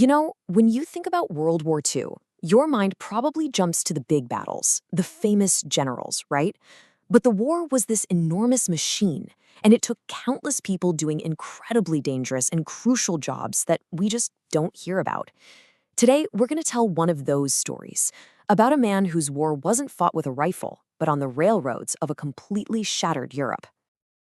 When you think about World War II, your mind probably jumps to the big battles, the famous generals, right? But the war was this enormous machine, and it took countless people doing incredibly dangerous and crucial jobs that we just don't hear about. Today, we're going to tell one of those stories about a man whose war wasn't fought with a rifle, but on the railroads of a completely shattered Europe.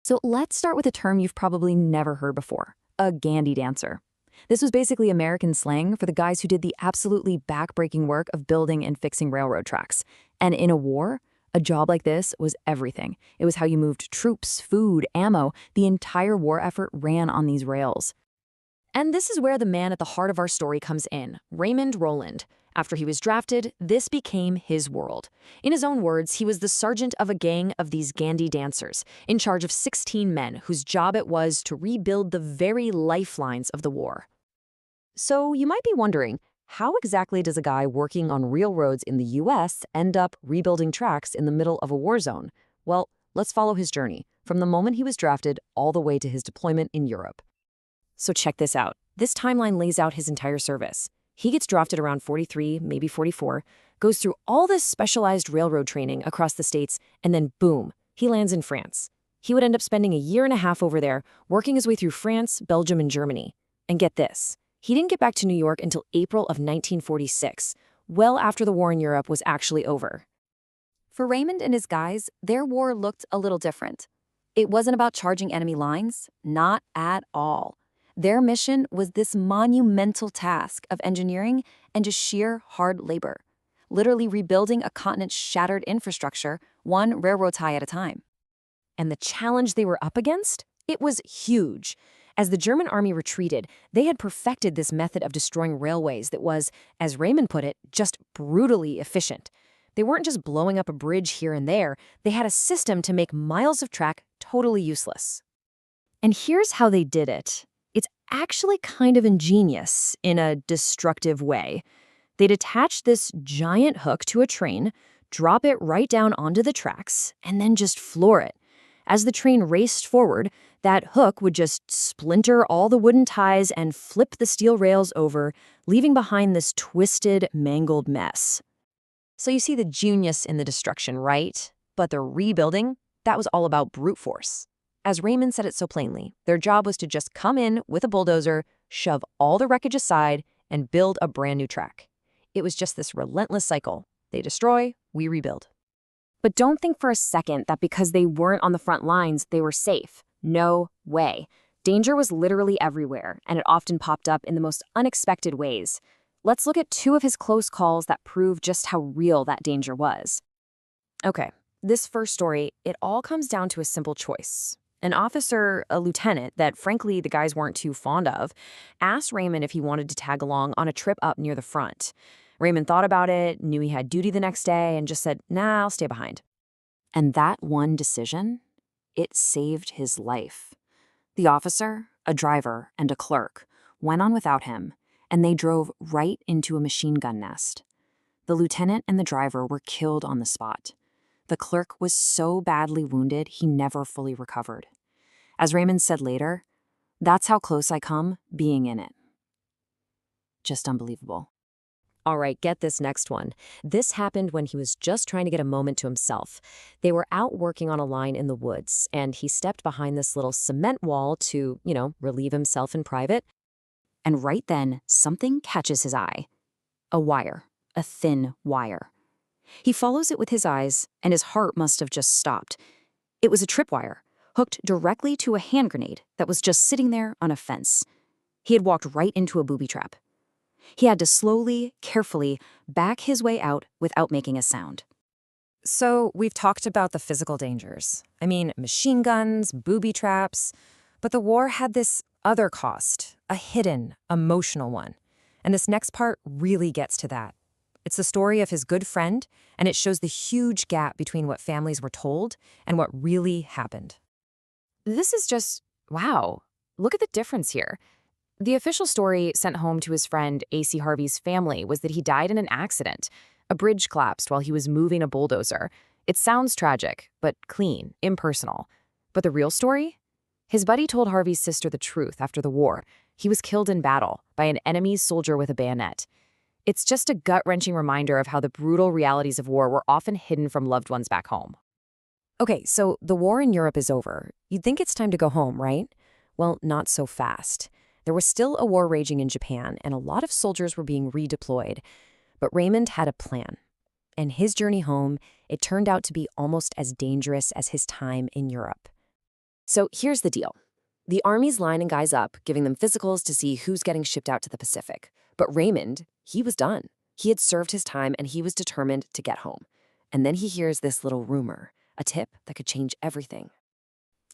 So let's start with a term you've probably never heard before, a Gandhi dancer. This was basically American slang for the guys who did the absolutely back-breaking work of building and fixing railroad tracks. And in a war, a job like this was everything. It was how you moved troops, food, ammo. The entire war effort ran on these rails. And this is where the man at the heart of our story comes in, Raymond Roland. After he was drafted, this became his world. In his own words, he was the sergeant of a gang of these Gandhi dancers, in charge of 16 men whose job it was to rebuild the very lifelines of the war. So you might be wondering, how exactly does a guy working on railroads in the US end up rebuilding tracks in the middle of a war zone? Well, let's follow his journey, from the moment he was drafted all the way to his deployment in Europe. So check this out. This timeline lays out his entire service. He gets drafted around 43, maybe 44, goes through all this specialized railroad training across the states, and then boom, he lands in France. He would end up spending a year and a half over there, working his way through France, Belgium, and Germany. And get this, he didn't get back to New York until April of 1946, well after the war in Europe was actually over. For Raymond and his guys, their war looked a little different. It wasn't about charging enemy lines, not at all. Their mission was this monumental task of engineering and just sheer hard labor, literally rebuilding a continent's shattered infrastructure, one railroad tie at a time. And the challenge they were up against? It was huge. As the German army retreated, they had perfected this method of destroying railways that was, as Raymond put it, just brutally efficient. They weren't just blowing up a bridge here and there, they had a system to make miles of track totally useless. And here's how they did it. It's actually kind of ingenious in a destructive way. They'd attach this giant hook to a train, drop it right down onto the tracks, and then just floor it. As the train raced forward, that hook would just splinter all the wooden ties and flip the steel rails over, leaving behind this twisted, mangled mess. So you see the genius in the destruction, right? But the rebuilding, that was all about brute force. As Raymond said it so plainly, their job was to just come in with a bulldozer, shove all the wreckage aside, and build a brand new track. It was just this relentless cycle. They destroy, we rebuild. But don't think for a second that because they weren't on the front lines, they were safe. No way. Danger was literally everywhere, and it often popped up in the most unexpected ways. Let's look at two of his close calls that prove just how real that danger was. Okay, this first story, it all comes down to a simple choice. An officer, a lieutenant that frankly the guys weren't too fond of, asked Raymond if he wanted to tag along on a trip up near the front. Raymond thought about it, knew he had duty the next day, and just said, "Nah, I'll stay behind." And that one decision, it saved his life. The officer, a driver, and a clerk went on without him, and they drove right into a machine gun nest. The lieutenant and the driver were killed on the spot. The clerk was so badly wounded he never fully recovered. As Raymond said later, "That's how close I come being in it." Just unbelievable. All right, get this next one. This happened when he was just trying to get a moment to himself. They were out working on a line in the woods, and he stepped behind this little cement wall to, relieve himself in private. And right then, something catches his eye. A wire, a thin wire. He follows it with his eyes, and his heart must have just stopped. It was a tripwire, hooked directly to a hand grenade that was just sitting there on a fence. He had walked right into a booby trap. He had to slowly, carefully back his way out without making a sound. So we've talked about the physical dangers. I mean, machine guns, booby traps. But the war had this other cost, a hidden, emotional one. And this next part really gets to that. It's the story of his good friend, and it shows the huge gap between what families were told and what really happened. This is just, wow, look at the difference here. The official story sent home to his friend A.C. Harvey's family was that he died in an accident. A bridge collapsed while he was moving a bulldozer. It sounds tragic, but clean, impersonal. But the real story? His buddy told Harvey's sister the truth after the war. He was killed in battle by an enemy soldier with a bayonet. It's just a gut-wrenching reminder of how the brutal realities of war were often hidden from loved ones back home. Okay, so the war in Europe is over. You'd think it's time to go home, right? Well, not so fast. There was still a war raging in Japan, and a lot of soldiers were being redeployed. But Raymond had a plan. And his journey home, it turned out to be almost as dangerous as his time in Europe. So here's the deal. The Army's lining guys up, giving them physicals to see who's getting shipped out to the Pacific. But Raymond, he was done. He had served his time, and he was determined to get home. And then he hears this little rumor, a tip that could change everything.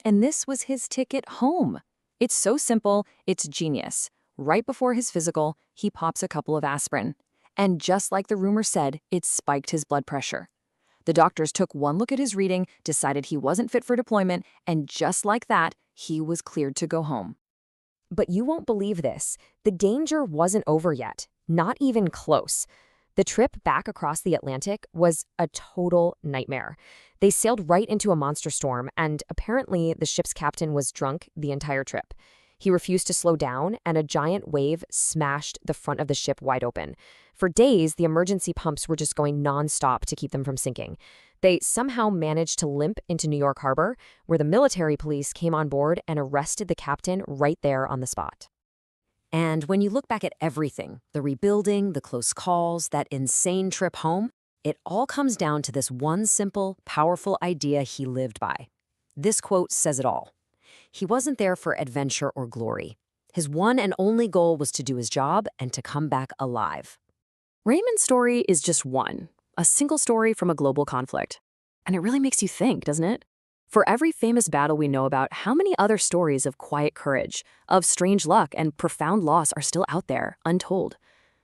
And this was his ticket home. It's so simple, it's genius. Right before his physical, he pops a couple of aspirin. And just like the rumor said, it spiked his blood pressure. The doctors took one look at his reading, decided he wasn't fit for deployment, and just like that, he was cleared to go home. But you won't believe this. The danger wasn't over yet. Not even close. The trip back across the Atlantic was a total nightmare. They sailed right into a monster storm, and apparently the ship's captain was drunk the entire trip. He refused to slow down, and a giant wave smashed the front of the ship wide open. For days, the emergency pumps were just going nonstop to keep them from sinking. They somehow managed to limp into New York Harbor, where the military police came on board and arrested the captain right there on the spot. And when you look back at everything, the rebuilding, the close calls, that insane trip home, it all comes down to this one simple, powerful idea he lived by. This quote says it all. He wasn't there for adventure or glory. His one and only goal was to do his job and to come back alive. Raymond's story is just one, a single story from a global conflict. And it really makes you think, doesn't it? For every famous battle we know about, how many other stories of quiet courage, of strange luck, and profound loss are still out there, untold?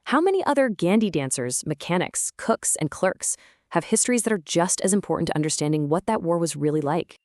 How many other Gandhi dancers, mechanics, cooks, and clerks have histories that are just as important to understanding what that war was really like?